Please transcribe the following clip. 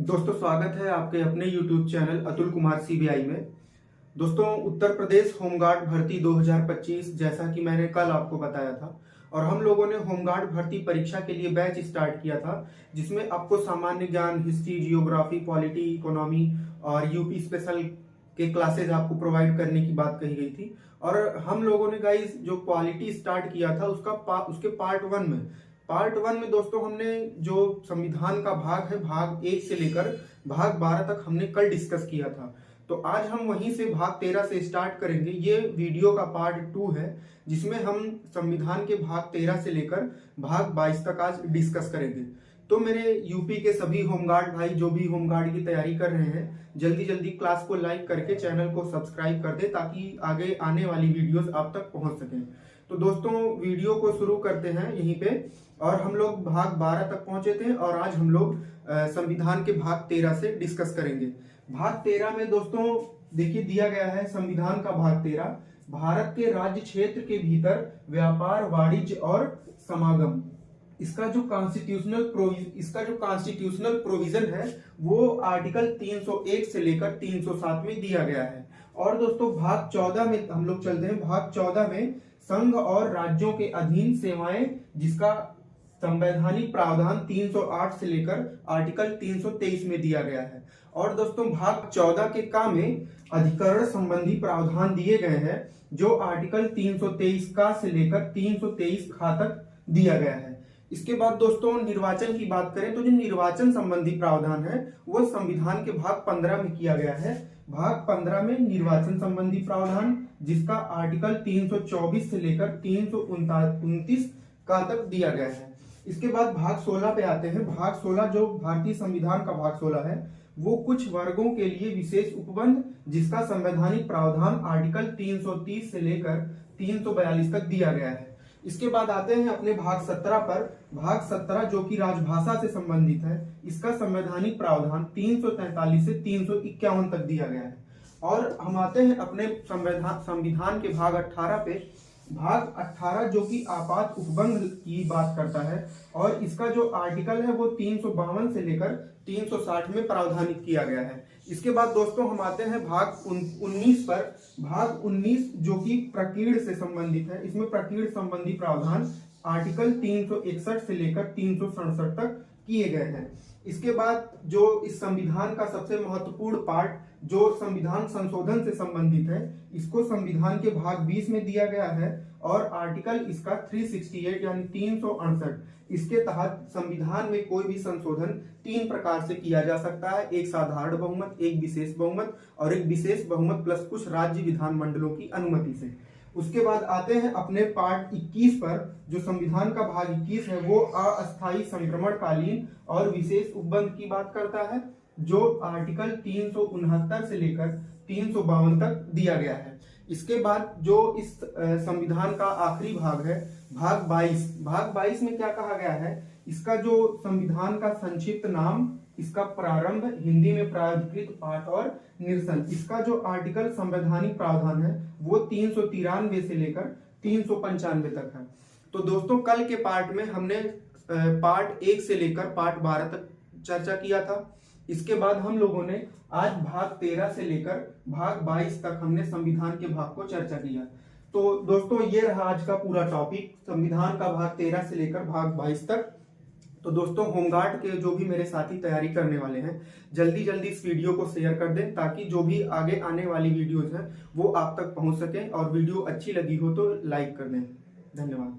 दोस्तों स्वागत है आपके अपने YouTube channel Atul Kumar CBI में। दोस्तों उत्तर प्रदेश होमगार्ड भर्ती 2025 जैसा कि मैंने कल आपको बताया था और हम लोगों ने होमगार्ड भर्ती परीक्षा के लिए बैच स्टार्ट किया था, जिसमें आपको सामान्य ज्ञान, हिस्ट्री, जियोग्राफी, पॉलिटी, इकोनॉमी और यूपी स्पेशल के क्लासेज आपको प्रोवाइड करने की बात कही गई थी। और हम लोगों ने गाइस जो क्वालिटी स्टार्ट किया था उसके पार्ट वन में दोस्तों हमने जो संविधान का भाग है, भाग 1 से लेकर भाग 12 तक हमने कल डिस्कस किया था। तो आज हम वहीं से भाग 13 से स्टार्ट करेंगे। ये वीडियो का पार्ट 2 है, जिसमें हम संविधान के भाग 13 से लेकर भाग 22 तक आज डिस्कस करेंगे। तो मेरे यूपी के सभी होमगार्ड भाई जो भी होमगार्ड की तैयारी कर रहे हैं, जल्दी जल्दी क्लास को लाइक करके चैनल को सब्सक्राइब कर दे, ताकि आगे आने वाली वीडियोस आप तक पहुंच सकें। तो दोस्तों वीडियो को शुरू करते हैं यहीं पे। और हम लोग भाग 12 तक पहुंचे थे और आज हम लोग संविधान के भाग 13 से डिस्कस करेंगे। भाग 13 में दोस्तों देखिए दिया गया है संविधान का भाग 13, भारत के राज्य क्षेत्र के भीतर व्यापार, वाणिज्य और समागम। इसका जो कॉन्स्टिट्यूशनल प्रोविजन है वो आर्टिकल 301 से लेकर 307 में दिया गया है। और दोस्तों भाग 14 में हम लोग चलते हैं। भाग 14 में संघ और राज्यों के अधीन सेवाएं, जिसका संवैधानिक प्रावधान 308 से लेकर आर्टिकल 323 में दिया गया है। और दोस्तों भाग 14 के का में अधिकरण संबंधी प्रावधान दिए गए हैं, जो आर्टिकल 323 का से लेकर 323 खा तक दिया गया है। इसके बाद दोस्तों निर्वाचन की बात करें तो जो निर्वाचन संबंधी प्रावधान है वो संविधान के भाग 15 में किया गया है। भाग 15 में निर्वाचन संबंधी प्रावधान, जिसका आर्टिकल 324 से लेकर 329 का तक दिया गया है। इसके बाद भाग 16 पे आते हैं। भाग 16 जो भारतीय संविधान का भाग 16 है वो कुछ वर्गों के लिए विशेष उपबंध, जिसका संवैधानिक प्रावधान आर्टिकल 330 से लेकर 342 तक दिया गया है। इसके बाद आते हैं अपने भाग 17 पर। भाग 17 जो कि राजभाषा से संबंधित है, इसका संवैधानिक प्रावधान 343 से 351 तक दिया गया है। और हम आते हैं अपने संविधान के भाग 18 पे। भाग 18 जो कि आपात उपबंध की बात करता है और इसका जो आर्टिकल है वो 352 से लेकर 360 में प्रावधानित किया गया है। इसके बाद दोस्तों हम आते हैं भाग 19 पर। भाग 19 जो कि प्रकीर्ण से संबंधित है, इसमें प्रकीर्ण संबंधी प्रावधान आर्टिकल 361 से लेकर 367 तक किए गए हैं। इसके बाद जो इस संविधान का सबसे महत्वपूर्ण पार्ट जो संविधान संशोधन से संबंधित है, इसको संविधान के भाग 20 में दिया गया है और आर्टिकल इसका 368 यानी 368, इसके तहत संविधान में कोई भी संशोधन 3 प्रकार से किया जा सकता है। एक साधारण बहुमत, एक विशेष बहुमत और एक विशेष बहुमत प्लस कुछ राज्य विधानमंडलों की अनुमति से। उसके बाद आते हैं अपने पार्ट 21 पर। जो संविधान का भाग 21 है वो अस्थायी संक्रमणकालीन और विशेष उपबंध की बात करता है, जो आर्टिकल 369 से लेकर 352 तक दिया गया है। इसके बाद जो इस संविधान का आखिरी भाग है, भाग 22। भाग 22 में क्या कहा गया है, इसका जो संविधान का संक्षिप्त नाम, इसका प्रारंभ, हिंदी में प्राधिकृत पाठ और निरसन। इसका जो आर्टिकल संवैधानिक प्रावधान है वो 393 से लेकर 395 तक है। तो दोस्तों कल के पार्ट में हमने पार्ट 1 से लेकर पार्ट 12 तक चर्चा किया था। इसके बाद हम लोगों ने आज भाग 13 से लेकर भाग 22 तक हमने संविधान के भाग को चर्चा किया। तो दोस्तों ये रहा आज का पूरा टॉपिक, संविधान का भाग 13 से लेकर भाग 22 तक। तो दोस्तों होमगार्ड के जो भी मेरे साथी तैयारी करने वाले हैं, जल्दी जल्दी इस वीडियो को शेयर कर दें, ताकि जो भी आगे आने वाली वीडियोज हैं वो आप तक पहुंच सकें। और वीडियो अच्छी लगी हो तो लाइक कर दें। धन्यवाद।